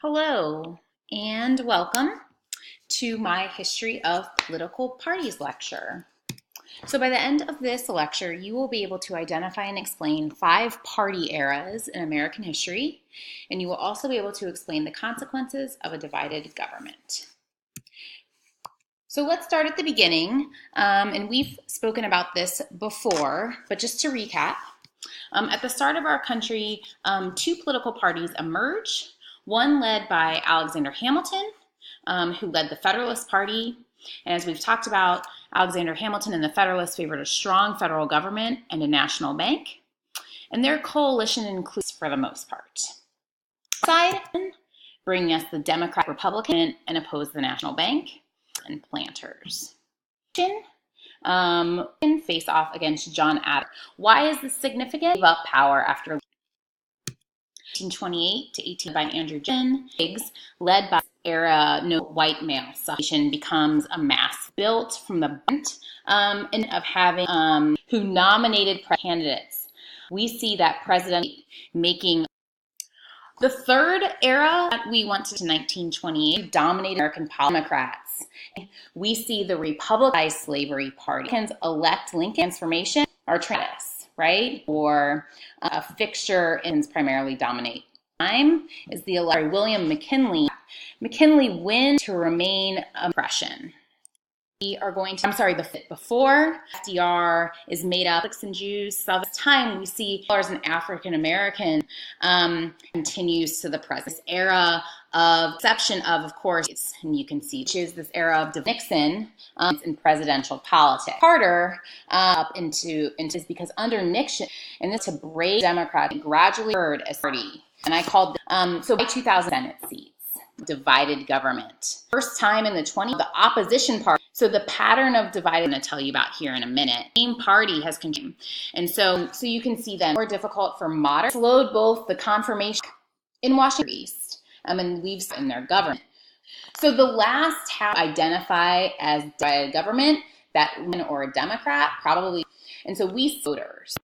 Hello and welcome to my History of Political Parties lecture. So by the end of this lecture, you will be able to identify and explain 5 party eras in American history, and you will also be able to explain the consequences of a divided government. So let's start at the beginning, and we've spoken about this before, but just to recap, at the start of our country, 2 political parties emerge. One led by Alexander Hamilton, who led the Federalist Party. And as we've talked about, Alexander Hamilton and the Federalists favored a strong federal government and a national bank. And their coalition includes, for the most part, side bringing us the Democrat Republican and oppose the national bank and planters. Face off against John Adams. Why is this significant? Gave up power after 1828 to 18 by Andrew Johnson. Led by era no white male suffrage becomes a mass built from the brunt of having who nominated candidates. We see that president making the third era that we went to 1928 dominated American Democrats. We see the Republicanized slavery party. Republicans elect Lincoln transformation or Travis, right? Or a fixture and primarily dominate. Time is the William McKinley. McKinley wins to remain oppression. We are going to, before FDR is made up of and Jews. So this time we see as an African American continues to the present. This era of exception of course, and you can see, which is this era of Nixon in presidential politics. Carter up into because under Nixon, and this to break Democrat gradually heard as party, and I called so by 2000 Senate seats. Divided government. First time in the 20s, the opposition party. So the pattern of divided, I'm going to tell you about here in a minute. Same party has continued. And so you can see then more difficult for moderates. Slowed both the confirmation in Washington East and leaves in their government. So the last half identify as divided government, that or a Democrat probably. And so we voters.